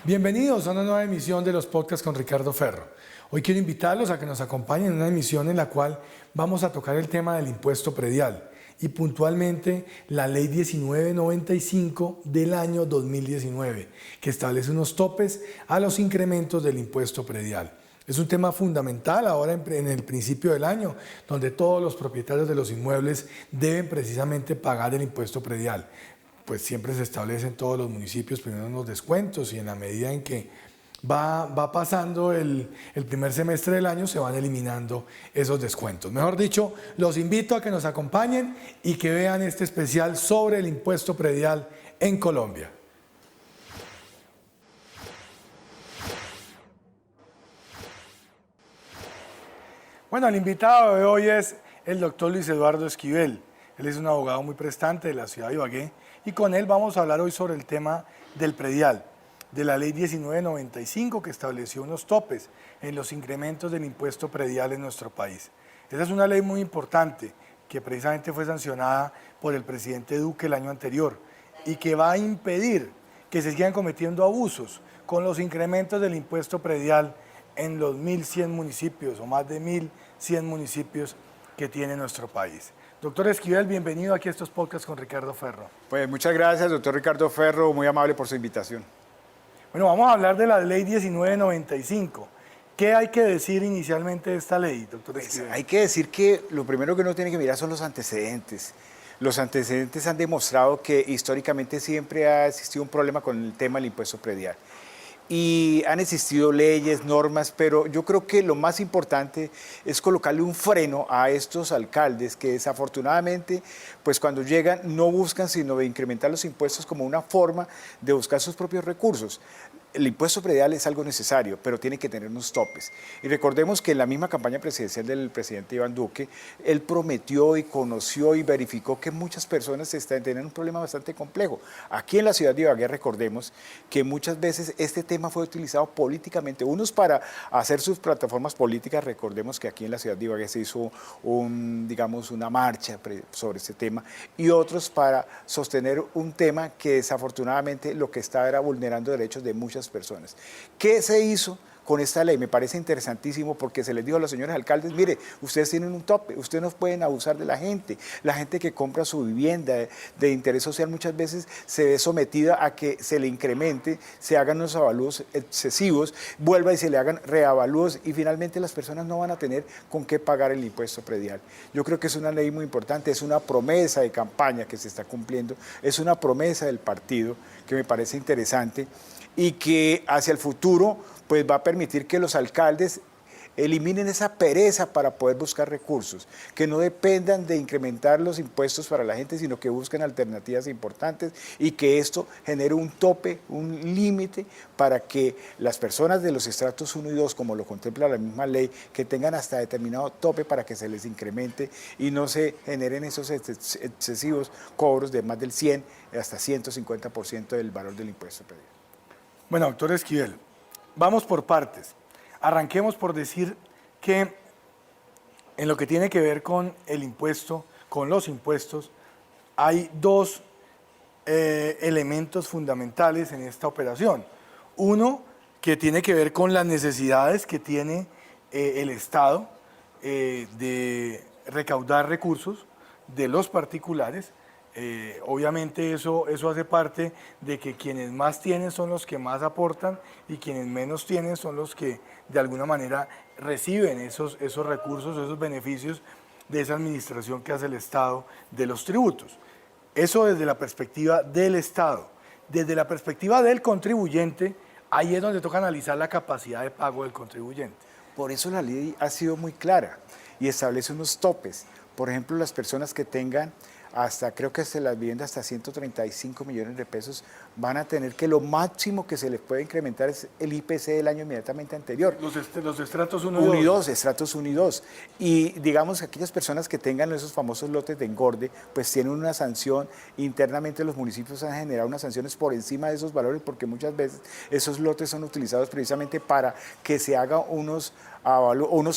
Bienvenidos a una nueva emisión de los podcasts con Ricardo Ferro. Hoy quiero invitarlos a que nos acompañen en una emisión en la cual vamos a tocar el tema del impuesto predial y puntualmente la ley 1995 del año 2019, que establece unos topes a los incrementos del impuesto predial. Es un tema fundamental ahora en el principio del año, donde todos los propietarios de los inmuebles deben precisamente pagar el impuesto predial. Pues siempre se establece en todos los municipios primero unos descuentos y en la medida en que va pasando el primer semestre del año se van eliminando esos descuentos. Mejor dicho, los invito a que nos acompañen y que vean este especial sobre el impuesto predial en Colombia. Bueno, el invitado de hoy es el doctor Luis Eduardo Esquivel. Él es un abogado muy prestante de la ciudad de Ibagué y con él vamos a hablar hoy sobre el tema del predial, de la ley 1995 que estableció unos topes en los incrementos del impuesto predial en nuestro país. Esa es una ley muy importante que precisamente fue sancionada por el presidente Duque el año anterior y que va a impedir que se sigan cometiendo abusos con los incrementos del impuesto predial en los 1.100 municipios o más de 1.100 municipios que tiene nuestro país. Doctor Esquivel, bienvenido aquí a estos podcasts con Ricardo Ferro. Pues muchas gracias, doctor Ricardo Ferro, muy amable por su invitación. Bueno, vamos a hablar de la ley 1995. ¿Qué hay que decir inicialmente de esta ley, doctor Esquivel? Hay que decir que lo primero que uno tiene que mirar son los antecedentes. Los antecedentes han demostrado que históricamente siempre ha existido un problema con el tema del impuesto predial. Y han existido leyes, normas, pero yo creo que lo más importante es colocarle un freno a estos alcaldes que desafortunadamente, pues cuando llegan no buscan sino incrementar los impuestos como una forma de buscar sus propios recursos. El impuesto predial es algo necesario, pero tiene que tener unos topes. Y recordemos que en la misma campaña presidencial del presidente Iván Duque, él prometió y conoció y verificó que muchas personas tenían un problema bastante complejo. Aquí en la ciudad de Ibagué recordemos que muchas veces este tema fue utilizado políticamente, unos para hacer sus plataformas políticas. Recordemos que aquí en la ciudad de Ibagué se hizo una marcha sobre este tema, y otros para sostener un tema que desafortunadamente lo que estaba era vulnerando derechos de muchas personas. ¿Qué se hizo con esta ley? Me parece interesantísimo porque se les dijo a los señores alcaldes: mire, ustedes tienen un tope, ustedes no pueden abusar de la gente que compra su vivienda de interés social muchas veces se ve sometida a que se le incremente, se hagan unos avalúos excesivos, vuelva y se le hagan reavalúos y finalmente las personas no van a tener con qué pagar el impuesto predial. Yo creo que es una ley muy importante, es una promesa de campaña que se está cumpliendo, es una promesa del partido que me parece interesante y que hacia el futuro pues va a permitir que los alcaldes eliminen esa pereza para poder buscar recursos, que no dependan de incrementar los impuestos para la gente, sino que busquen alternativas importantes y que esto genere un tope, un límite para que las personas de los estratos 1 y 2, como lo contempla la misma ley, que tengan hasta determinado tope para que se les incremente y no se generen esos excesivos cobros de más del 100 hasta 150% del valor del impuesto predial. Bueno, doctor Esquivel, vamos por partes. Arranquemos por decir que en lo que tiene que ver con el impuesto, con los impuestos, hay dos elementos fundamentales en esta operación. Uno, que tiene que ver con las necesidades que tiene el Estado de recaudar recursos de los particulares. Obviamente eso hace parte de que quienes más tienen son los que más aportan y quienes menos tienen son los que de alguna manera reciben esos recursos, esos beneficios de esa administración que hace el Estado de los tributos. Eso desde la perspectiva del Estado. Desde la perspectiva del contribuyente, ahí es donde toca analizar la capacidad de pago del contribuyente. Por eso la ley ha sido muy clara y establece unos topes. Por ejemplo, las personas que tengan creo que las viviendas hasta 135 millones de pesos van a tener que lo máximo que se les puede incrementar es el IPC del año inmediatamente anterior. Los estratos 1 y 2. Estratos 1 y 2. Y digamos que aquellas personas que tengan esos famosos lotes de engorde, pues tienen una sanción. Internamente los municipios han generado unas sanciones por encima de esos valores porque muchas veces esos lotes son utilizados precisamente para que se haga unos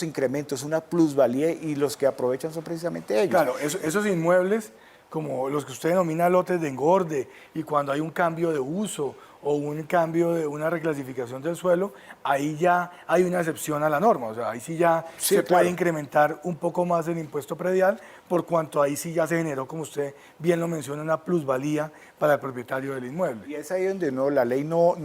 incrementos, una plusvalía, y los que aprovechan son precisamente ellos. Claro, esos inmuebles como los que usted denomina lotes de engorde, y cuando hay un cambio de uso o un cambio de una reclasificación del suelo, ahí ya hay una excepción a la norma, o sea, ahí sí ya Sí, se claro. puede incrementar un poco más el impuesto predial, por cuanto ahí sí ya se generó, como usted bien lo menciona, una plusvalía para el propietario del inmueble. Y es ahí donde la ley no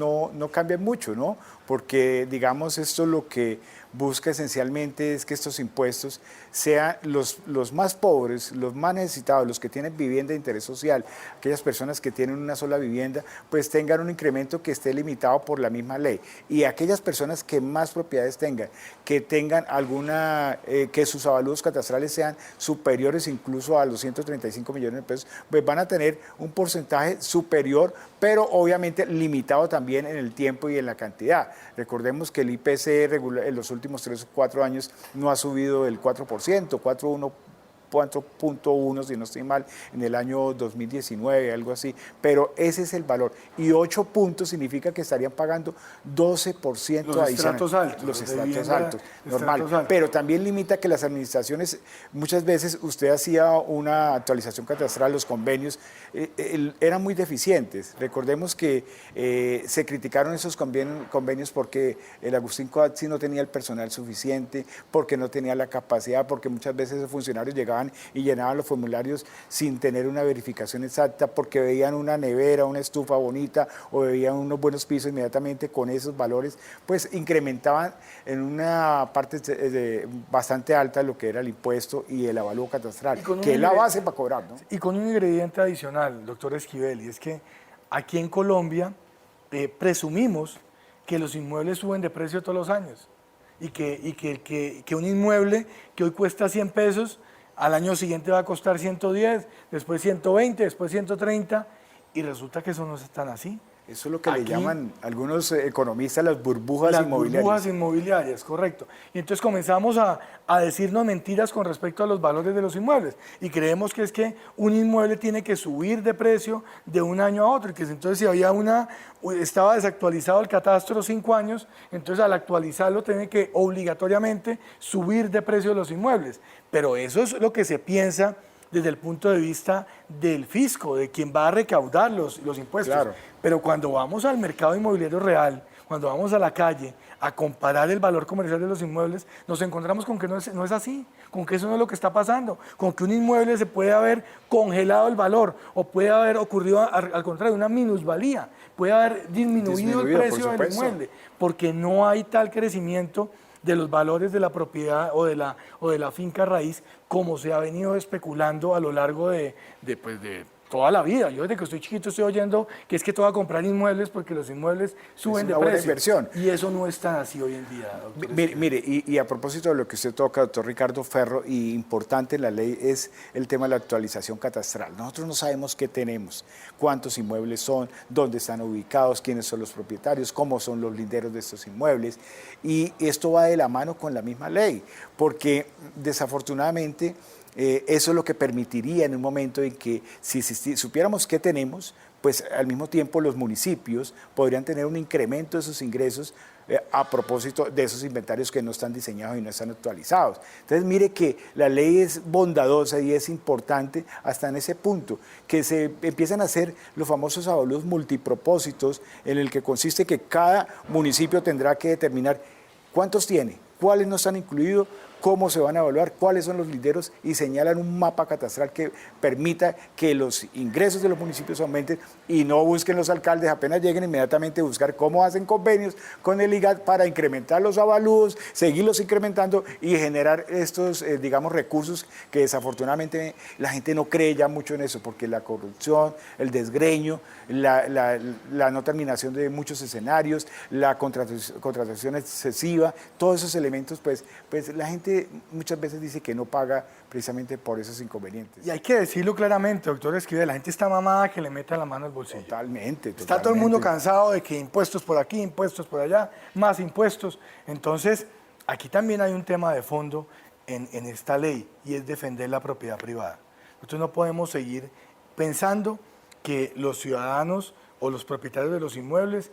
cambia mucho, ¿no? Porque, digamos, esto lo que busca esencialmente es que estos impuestos sean los más pobres, los más necesitados, los que tienen vivienda de interés social, aquellas personas que tienen una sola vivienda, pues tengan un incremento que esté limitado por la misma ley. Y aquellas personas que más propiedades tengan, que tengan alguna, que sus avalúos catastrales sean superiores incluso a los 135 millones de pesos, pues van a tener un porcentaje superior, pero obviamente limitado también en el tiempo y en la cantidad. Recordemos que el IPC en los últimos 3 o 4 años no ha subido el 4%, 4.1 si no estoy mal, en el año 2019, algo así, pero ese es el valor. Y 8 puntos significa que estarían pagando 12% Los adicional. estratos altos, Los de estratos vivienda altos, de normal. estratos altos. Pero también limita que las administraciones, muchas veces usted hacía una actualización catastral, los convenios eran muy deficientes. Recordemos que se criticaron esos convenios porque el Agustín Coatzin no tenía el personal suficiente, porque no tenía la capacidad, porque muchas veces esos funcionarios llegaban y llenaban los formularios sin tener una verificación exacta, porque veían una nevera, una estufa bonita o veían unos buenos pisos, inmediatamente con esos valores, pues incrementaban en una parte bastante alta lo que era el impuesto y el avalúo catastral, que es la base para cobrar, ¿no? Y con un ingrediente adicional, doctor Esquivel, y es que aquí en Colombia presumimos que los inmuebles suben de precio todos los años y que un inmueble que hoy cuesta 100 pesos, al año siguiente va a costar 110, después 120, después 130, y resulta que eso no es tan así. Eso es lo que Aquí, le llaman algunos economistas las burbujas inmobiliarias. Las burbujas inmobiliarias, correcto. Y entonces comenzamos a decirnos mentiras con respecto a los valores de los inmuebles. Y creemos que es que un inmueble tiene que subir de precio de un año a otro. Y que entonces si estaba desactualizado el catastro 5 años, entonces al actualizarlo tiene que obligatoriamente subir de precio los inmuebles. Pero eso es lo que se piensa desde el punto de vista del fisco, de quien va a recaudar los impuestos. Claro. Pero cuando vamos al mercado inmobiliario real, cuando vamos a la calle a comparar el valor comercial de los inmuebles, nos encontramos con que no es así, con que eso no es lo que está pasando, con que un inmueble se puede haber congelado el valor o puede haber ocurrido al contrario, una minusvalía, puede haber disminuido el precio del inmueble, porque no hay tal crecimiento de los valores de la propiedad o de la finca raíz, como se ha venido especulando a lo largo de toda la vida. Yo desde que estoy chiquito estoy oyendo que es que todo a comprar inmuebles porque los inmuebles suben de precio. Buena inversión. Y eso no es tan así hoy en día, doctor. Mire, y a propósito de lo que usted toca, doctor Ricardo Ferro, y importante en la ley es el tema de la actualización catastral. Nosotros no sabemos qué tenemos, cuántos inmuebles son, dónde están ubicados, quiénes son los propietarios, cómo son los linderos de estos inmuebles. Y esto va de la mano con la misma ley, porque desafortunadamente eso es lo que permitiría en un momento en que si supiéramos qué tenemos, pues al mismo tiempo los municipios podrían tener un incremento de sus ingresos a propósito de esos inventarios que no están diseñados y no están actualizados. Entonces mire que la ley es bondadosa y es importante hasta en ese punto, que se empiezan a hacer los famosos avalúos multipropósitos, en el que consiste que cada municipio tendrá que determinar cuántos tiene, cuáles no están incluidos, cómo se van a evaluar, cuáles son los linderos y señalan un mapa catastral que permita que los ingresos de los municipios aumenten y no busquen los alcaldes, apenas lleguen inmediatamente a buscar cómo hacen convenios con el IGAD para incrementar los avalúos, seguirlos incrementando y generar estos, digamos, recursos que desafortunadamente la gente no cree ya mucho en eso, porque la corrupción, el desgreño, la no terminación de muchos escenarios, la contratación excesiva, todos esos elementos, pues la gente muchas veces dice que no paga precisamente por esos inconvenientes. Y hay que decirlo claramente, doctor Esquivel, la gente está mamada que le meta la mano al bolsillo. Totalmente. Está todo el mundo cansado de que impuestos por aquí, impuestos por allá, más impuestos. Entonces, aquí también hay un tema de fondo en esta ley y es defender la propiedad privada. Nosotros no podemos seguir pensando que los ciudadanos o los propietarios de los inmuebles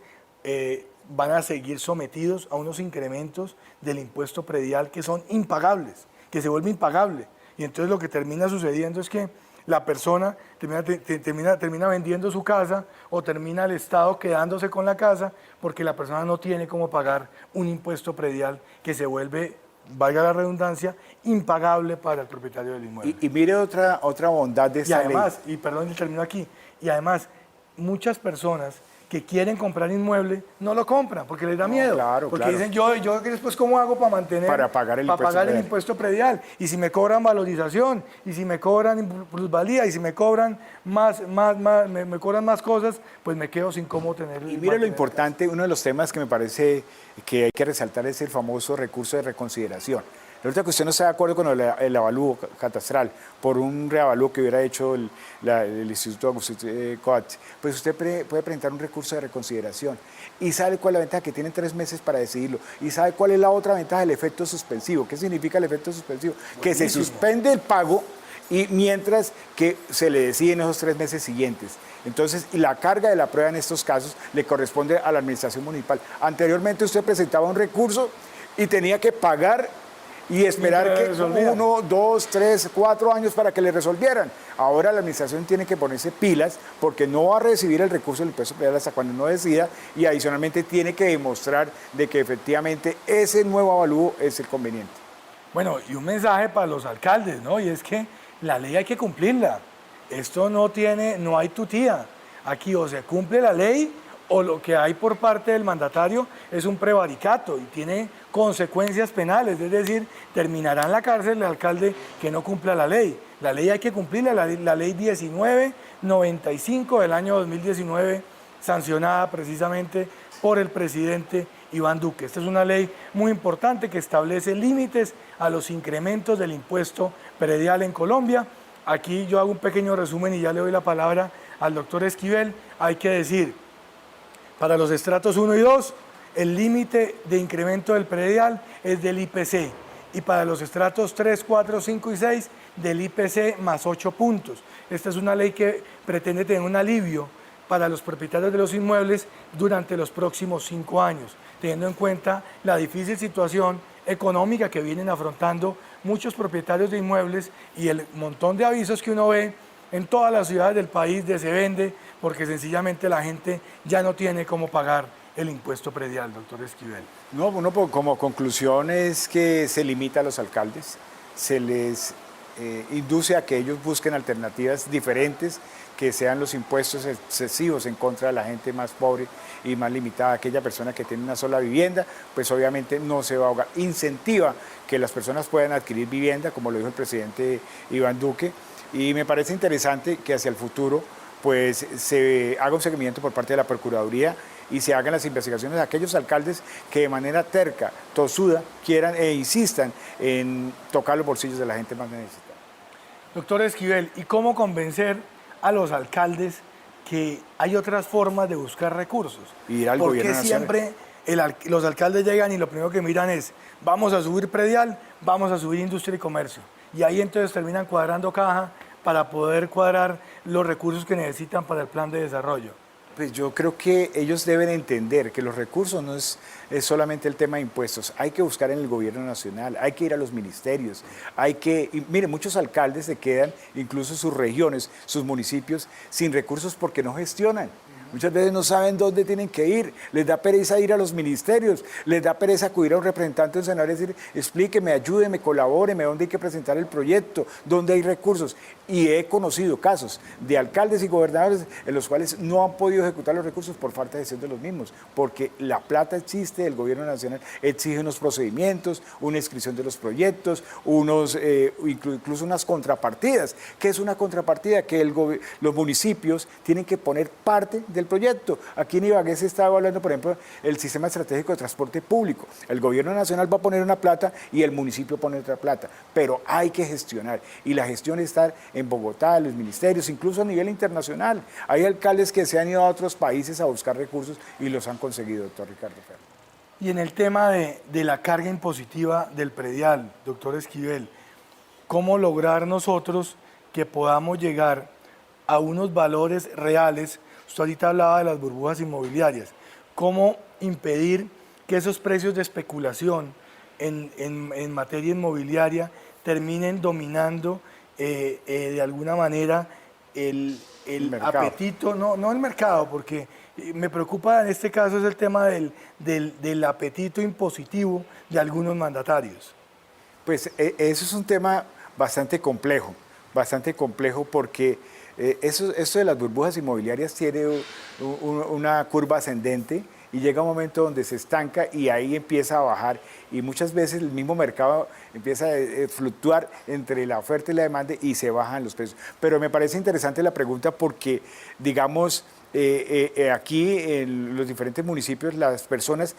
van a seguir sometidos a unos incrementos del impuesto predial que son impagables, que se vuelve impagable. Y entonces lo que termina sucediendo es que la persona termina vendiendo su casa o termina el Estado quedándose con la casa porque la persona no tiene cómo pagar un impuesto predial que se vuelve, valga la redundancia, impagable para el propietario del inmueble. Y mire otra bondad de Y esta además, ley. y perdón, termino aquí, y además muchas personas que quieren comprar inmueble no lo compran porque les da miedo. Claro, porque claro. dicen, yo después cómo hago para mantener, Para pagar el para impuesto pagar el predial. impuesto predial. Y si me cobran valorización, y si me cobran plusvalía, y si me cobran me cobran más cosas, pues me quedo sin cómo tener. Y mire lo importante, uno de los temas que me parece que hay que resaltar es el famoso recurso de reconsideración. Resulta que usted no está de acuerdo con el avalúo catastral por un reavalúo que hubiera hecho el Instituto Augusto Coats, pues usted puede presentar un recurso de reconsideración. ¿Y sabe cuál es la ventaja? Que tiene 3 meses para decidirlo. ¿Y sabe cuál es la otra ventaja? El efecto suspensivo. ¿Qué significa el efecto suspensivo? Que se suspende el pago y mientras que se le decide en esos 3 meses siguientes. Entonces, la carga de la prueba en estos casos le corresponde a la administración municipal. Anteriormente usted presentaba un recurso y tenía que pagar y esperar que 1, 2, 3, 4 años para que le resolvieran. Ahora la administración tiene que ponerse pilas porque no va a recibir el recurso del impuesto predial hasta cuando no decida y adicionalmente tiene que demostrar de que efectivamente ese nuevo avalúo es el conveniente. Bueno, y un mensaje para los alcaldes, ¿no? Y es que la ley hay que cumplirla. Esto no hay tutía. Aquí o se cumple la ley o lo que hay por parte del mandatario es un prevaricato y tiene consecuencias penales, es decir, terminará en la cárcel el alcalde que no cumpla la ley. La ley hay que cumplirla, la ley 1995 del año 2019, sancionada precisamente por el presidente Iván Duque. Esta es una ley muy importante que establece límites a los incrementos del impuesto predial en Colombia. Aquí yo hago un pequeño resumen y ya le doy la palabra al doctor Esquivel. Hay que decir, para los estratos 1 y 2, el límite de incremento del predial es del IPC y para los estratos 3, 4, 5 y 6 del IPC más 8 puntos. Esta es una ley que pretende tener un alivio para los propietarios de los inmuebles durante los próximos 5 años, teniendo en cuenta la difícil situación económica que vienen afrontando muchos propietarios de inmuebles y el montón de avisos que uno ve en todas las ciudades del país de se vende, porque sencillamente la gente ya no tiene cómo pagar el impuesto predial, doctor Esquivel. No, bueno, como conclusión es que se limita a los alcaldes, se les induce a que ellos busquen alternativas diferentes, que sean los impuestos excesivos en contra de la gente más pobre y más limitada. Aquella persona que tiene una sola vivienda, pues obviamente no se va a ahogar. Incentiva que las personas puedan adquirir vivienda, como lo dijo el presidente Iván Duque, y me parece interesante que hacia el futuro pues se haga un seguimiento por parte de la Procuraduría y se hagan las investigaciones de aquellos alcaldes que de manera terca, tosuda, quieran e insistan en tocar los bolsillos de la gente más necesitada. Doctor Esquivel, ¿y cómo convencer a los alcaldes que hay otras formas de buscar recursos? Ir al ¿Por gobierno qué nacional. siempre los alcaldes llegan y lo primero que miran es, vamos a subir predial, vamos a subir industria y comercio? Y ahí entonces terminan cuadrando caja para poder cuadrar los recursos que necesitan para el plan de desarrollo. Pues yo creo que ellos deben entender que los recursos no es solamente el tema de impuestos, hay que buscar en el gobierno nacional, hay que ir a los ministerios, mire, muchos alcaldes se quedan, incluso sus regiones, sus municipios, sin recursos porque no gestionan. Muchas veces no saben dónde tienen que ir, les da pereza ir a los ministerios, les da pereza acudir a un representante de un senador y decir, explíqueme, ayúdeme, colabóreme, dónde hay que presentar el proyecto, dónde hay recursos. Y he conocido casos de alcaldes y gobernadores en los cuales no han podido ejecutar los recursos por falta de gestión de los mismos, porque la plata existe, el gobierno nacional exige unos procedimientos, una inscripción de los proyectos, incluso unas contrapartidas. ¿Qué es una contrapartida? Que los municipios tienen que poner parte del proyecto. Aquí en Ibagué se está evaluando, por ejemplo, el sistema estratégico de transporte público. El gobierno nacional va a poner una plata y el municipio pone otra plata, pero hay que gestionar y la gestión está en Bogotá, en los ministerios, incluso a nivel internacional. Hay alcaldes que se han ido a otros países a buscar recursos y los han conseguido, doctor Ricardo Ferro. Y en el tema de la carga impositiva del predial, doctor Esquivel, ¿cómo lograr nosotros que podamos llegar a unos valores reales? Usted ahorita hablaba de las burbujas inmobiliarias. ¿Cómo impedir que esos precios de especulación en materia inmobiliaria terminen dominando de alguna manera el mercado. apetito, no el mercado, porque me preocupa en este caso es el tema del apetito impositivo de algunos mandatarios. Pues eso es un tema bastante complejo porque esto de las burbujas inmobiliarias tiene una curva ascendente y llega un momento donde se estanca y ahí empieza a bajar y muchas veces el mismo mercado empieza a fluctuar entre la oferta y la demanda y se bajan los precios. Pero me parece interesante la pregunta porque, digamos, aquí en los diferentes municipios las personas,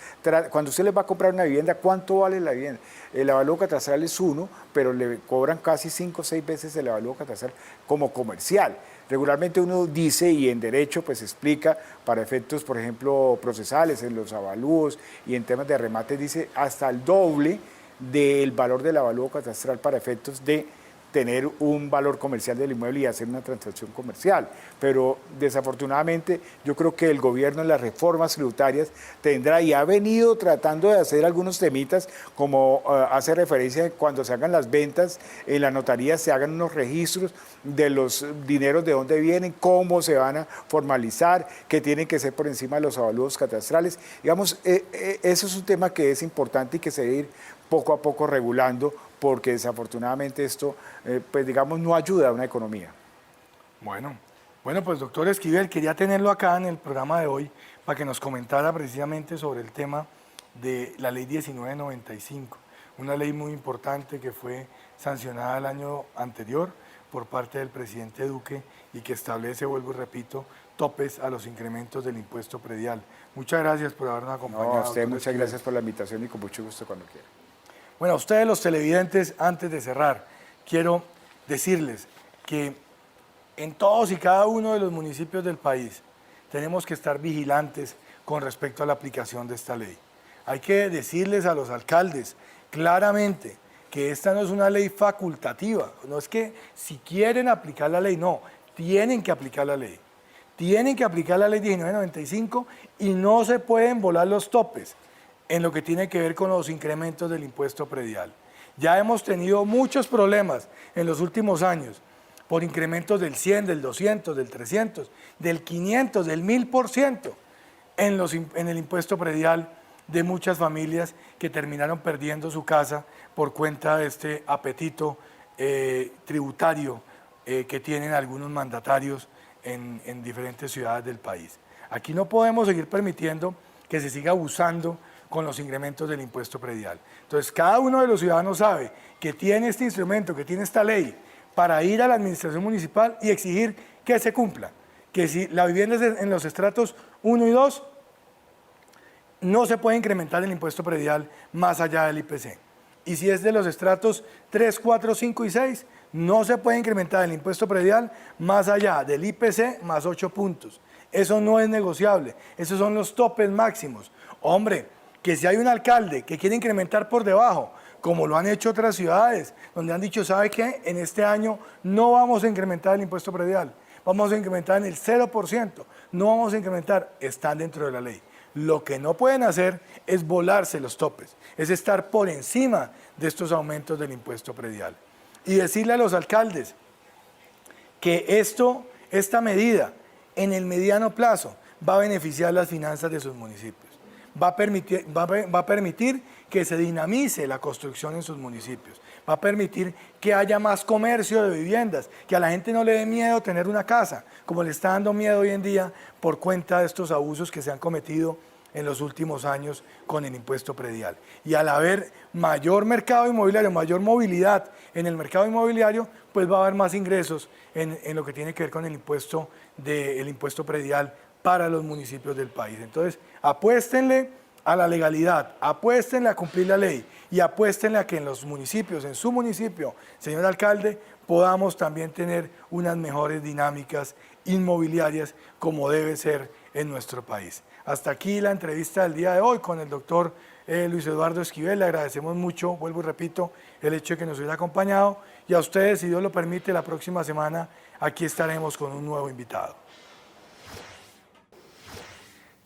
cuando usted les va a comprar una vivienda, ¿cuánto vale la vivienda? El avalúo catastral es 1, pero le cobran casi 5 o 6 veces el avalúo catastral como comercial. Regularmente uno dice y en derecho pues explica para efectos, por ejemplo, procesales, en los avalúos y en temas de remates dice hasta el doble del valor del avalúo catastral para efectos de tener un valor comercial del inmueble y hacer una transacción comercial. Pero desafortunadamente yo creo que el gobierno en las reformas tributarias tendrá y ha venido tratando de hacer algunos temitas, como hace referencia cuando se hagan las ventas, en la notaría se hagan unos registros de los dineros, de dónde vienen, cómo se van a formalizar, que tienen que ser por encima de los avalúos catastrales. Digamos, eso es un tema que es importante y que se debe ir poco a poco regulando, porque desafortunadamente esto, pues digamos, no ayuda a una economía. Bueno, pues doctor Esquivel, quería tenerlo acá en el programa de hoy para que nos comentara precisamente sobre el tema de la ley 1995, una ley muy importante que fue sancionada el año anterior por parte del presidente Duque y que establece, vuelvo y repito, topes a los incrementos del impuesto predial. Muchas gracias por habernos acompañado. No, a usted muchas Esquivel. gracias por la invitación y con mucho gusto cuando quiera. Bueno, a ustedes los televidentes, antes de cerrar, quiero decirles que en todos y cada uno de los municipios del país tenemos que estar vigilantes con respecto a la aplicación de esta ley. Hay que decirles a los alcaldes claramente que esta no es una ley facultativa, no es que si quieren aplicar la ley, no, tienen que aplicar la ley. Tienen que aplicar la ley 1995 y no se pueden volar los topes en lo que tiene que ver con los incrementos del impuesto predial. Ya hemos tenido muchos problemas en los últimos años por incrementos del 100, del 200, del 300, del 500, del 1000% en el impuesto predial de muchas familias que terminaron perdiendo su casa por cuenta de este apetito tributario que tienen algunos mandatarios en diferentes ciudades del país. Aquí no podemos seguir permitiendo que se siga abusando con los incrementos del impuesto predial. Entonces, cada uno de los ciudadanos sabe que tiene este instrumento, que tiene esta ley, para ir a la administración municipal y exigir que se cumpla. Que si la vivienda es en los estratos 1 y 2, no se puede incrementar el impuesto predial más allá del IPC. Y si es de los estratos 3, 4, 5 y 6, no se puede incrementar el impuesto predial más allá del IPC más 8 puntos. Eso no es negociable, esos son los topes máximos. Hombre, que si hay un alcalde que quiere incrementar por debajo, como lo han hecho otras ciudades, donde han dicho, ¿sabe qué? En este año no vamos a incrementar el impuesto predial, vamos a incrementar en el 0%, no vamos a incrementar, están dentro de la ley. Lo que no pueden hacer es volarse los topes, es estar por encima de estos aumentos del impuesto predial. Y decirle a los alcaldes que esta medida en el mediano plazo va a beneficiar las finanzas de sus municipios. Va a permitir que se dinamice la construcción en sus municipios, va a permitir que haya más comercio de viviendas, que a la gente no le dé miedo tener una casa, como le está dando miedo hoy en día por cuenta de estos abusos que se han cometido en los últimos años con el impuesto predial. Y al haber mayor mercado inmobiliario, mayor movilidad en el mercado inmobiliario, pues va a haber más ingresos en lo que tiene que ver con el impuesto predial para los municipios del país. Entonces, apuéstenle a la legalidad, apuéstenle a cumplir la ley y apuéstenle a que en los municipios, en su municipio, señor alcalde, podamos también tener unas mejores dinámicas inmobiliarias como debe ser en nuestro país. Hasta aquí la entrevista del día de hoy con el doctor Luis Eduardo Esquivel. Le agradecemos mucho, vuelvo y repito, el hecho de que nos hubiera acompañado y a ustedes, si Dios lo permite, la próxima semana aquí estaremos con un nuevo invitado.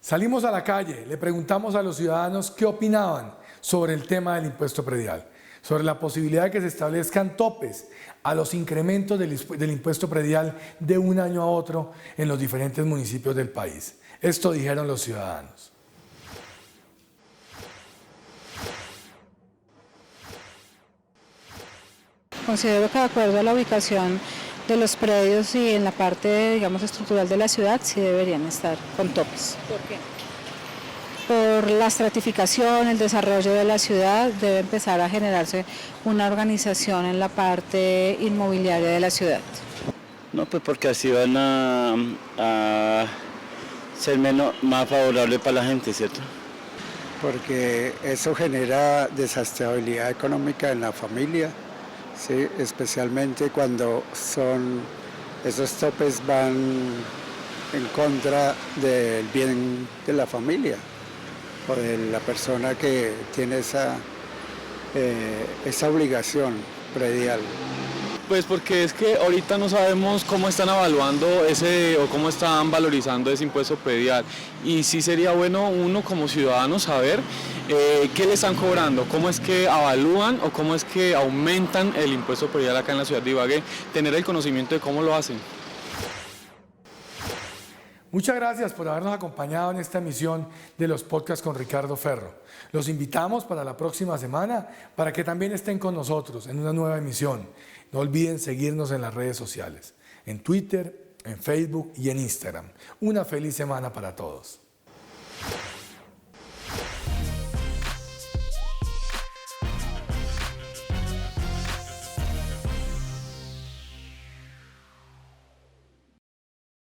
Salimos a la calle, le preguntamos a los ciudadanos qué opinaban sobre el tema del impuesto predial. sobre la posibilidad de que se establezcan topes a los incrementos del impuesto predial de un año a otro en los diferentes municipios del país. Esto dijeron los ciudadanos. Considero que de acuerdo a la ubicación de los predios y en la parte, digamos, estructural de la ciudad, sí deberían estar con topes. ¿Por qué? Por la estratificación, el desarrollo de la ciudad, debe empezar a generarse una organización en la parte inmobiliaria de la ciudad. No, pues porque así van a ser más favorable para la gente, ¿cierto? Porque eso genera desestabilidad económica en la familia, ¿sí? Especialmente cuando esos topes van en contra del bien de la familia o de la persona que tiene esa obligación predial. Pues porque es que ahorita no sabemos cómo están evaluando o cómo están valorizando ese impuesto predial, y sí sería bueno uno como ciudadano saber qué le están cobrando, cómo es que evalúan o cómo es que aumentan el impuesto predial acá en la ciudad de Ibagué, tener el conocimiento de cómo lo hacen. Muchas gracias por habernos acompañado en esta emisión de los podcasts con Ricardo Ferro. Los invitamos para la próxima semana para que también estén con nosotros en una nueva emisión. No olviden seguirnos en las redes sociales, en Twitter, en Facebook y en Instagram. Una feliz semana para todos.